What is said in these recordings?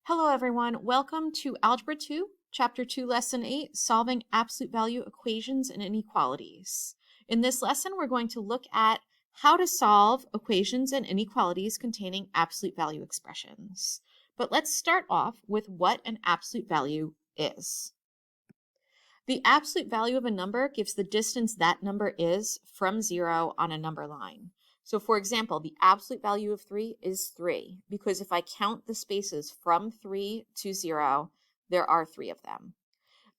Hello everyone, welcome to Algebra 2, Chapter 2, Lesson 8, Solving Absolute Value Equations and Inequalities. In this lesson, we're going to look at how to solve equations and inequalities containing absolute value expressions. But let's start off with what an absolute value is. The absolute value of a number gives the distance that number is from 0 on a number line. So for example, the absolute value of 3 is 3, because if I count the spaces from 3 to 0, there are 3 of them.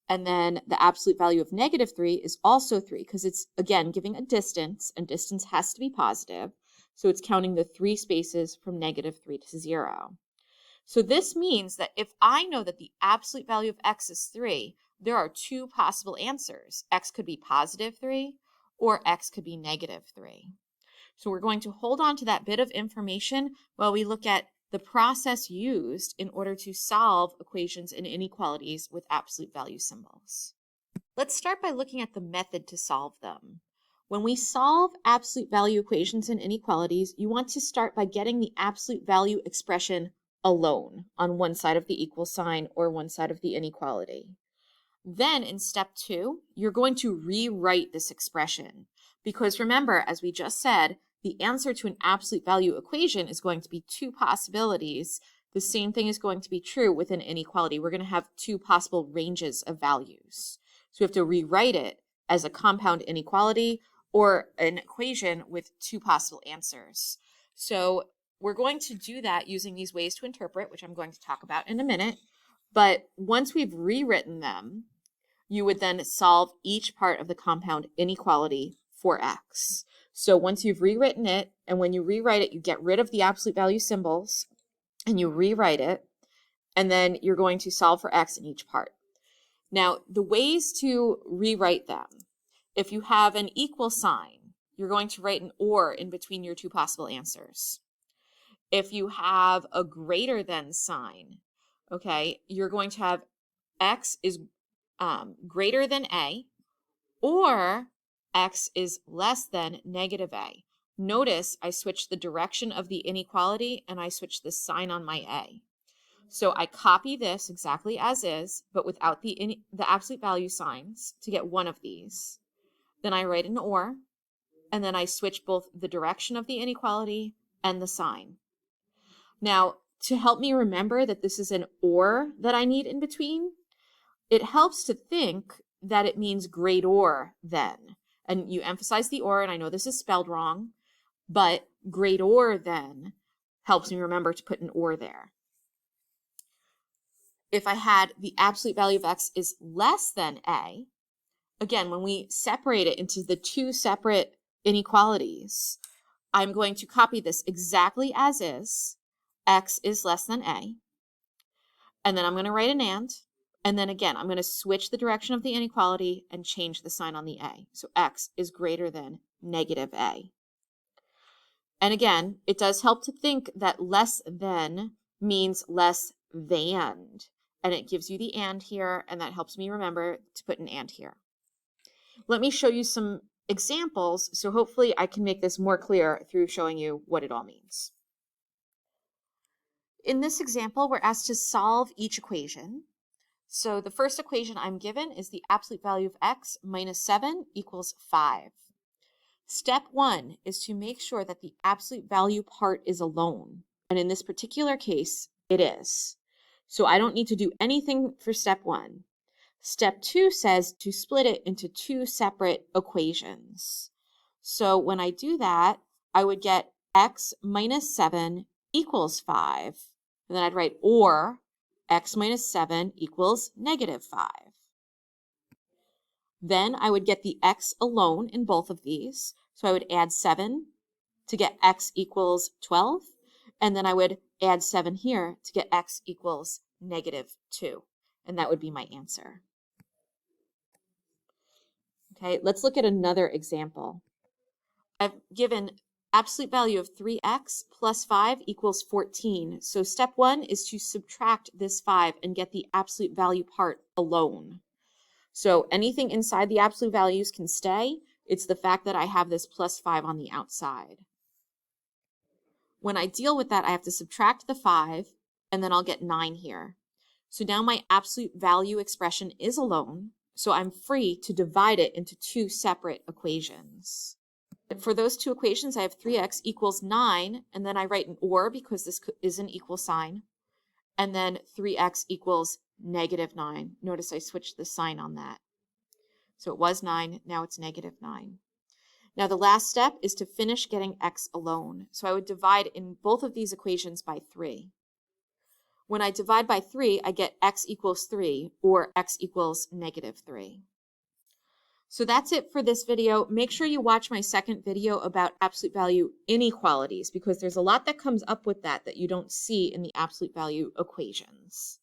And then the absolute value of -3 is also 3, because it's, again, giving a distance, and distance has to be positive. So it's counting the 3 spaces from -3 to 0. So this means that if I know that the absolute value of x is 3, there are two possible answers. X could be +3 or x could be -3. So we're going to hold on to that bit of information while we look at the process used in order to solve equations and inequalities with absolute value symbols. Let's start by looking at the method to solve them. When we solve absolute value equations and inequalities, you want to start by getting the absolute value expression alone on one side of the equal sign or one side of the inequality. Then in step 2, you're going to rewrite this expression, because remember, as we just said, the answer to an absolute value equation is going to be two possibilities. The same thing is going to be true with an inequality. We're going to have two possible ranges of values. So we have to rewrite it as a compound inequality or an equation with two possible answers. So we're going to do that using these ways to interpret, which I'm going to talk about in a minute. But once we've rewritten them, you would then solve each part of the compound inequality for x. So once you've rewritten it, and when you rewrite it, you get rid of the absolute value symbols, and you rewrite it, and then you're going to solve for x in each part. Now, the ways to rewrite them, if you have an equal sign, you're going to write an or in between your two possible answers. If you have a greater than sign, okay, you're going to have x is greater than a, or x is less than -a. Notice I switched the direction of the inequality and I switched the sign on my a. So I copy this exactly as is, but without the absolute value signs to get one of these. Then I write an or, and then I switch both the direction of the inequality and the sign. Now, to help me remember that this is an or that I need in between, it helps to think that it means greater than. And you emphasize the or, and I know this is spelled wrong, but greater than helps me remember to put an or there. If I had the absolute value of x is less than a, again, when we separate it into the two separate inequalities, I'm going to copy this exactly as is. X is less than a. And then I'm going to write an and then again, I'm going to switch the direction of the inequality and change the sign on the a. So x is greater than -a. And again, it does help to think that less than means less than. And it gives you the and here, and that helps me remember to put an and here. Let me show you some examples, so hopefully I can make this more clear through showing you what it all means. In this example, we're asked to solve each equation. So the first equation I'm given is the absolute value of x minus 7 equals 5. Step 1 is to make sure that the absolute value part is alone. And in this particular case, it is. So I don't need to do anything for step 1. Step 2 says to split it into two separate equations. So when I do that, I would get x minus 7 equals 5. And then I'd write or x minus 7 equals -5. Then I would get the x alone in both of these. So I would add 7 to get x equals 12. And then I would add 7 here to get x equals -2. And that would be my answer. Okay, let's look at another example. I've given absolute value of 3x plus 5 equals 14. So step 1 is to subtract this 5 and get the absolute value part alone. So anything inside the absolute values can stay. It's the fact that I have this plus 5 on the outside. When I deal with that, I have to subtract the 5 and then I'll get 9 here. So now my absolute value expression is alone, so I'm free to divide it into 2 separate equations. For those 2 equations, I have 3x equals 9, and then I write an or because this is an equal sign, and then 3x equals negative 9. Notice I switched the sign on that. So it was 9, now it's negative 9. Now the last step is to finish getting x alone. So I would divide in both of these equations by 3. When I divide by 3, I get x equals 3 or x equals negative 3. So that's it for this video. Make sure you watch my second video about absolute value inequalities because there's a lot that comes up with that you don't see in the absolute value equations.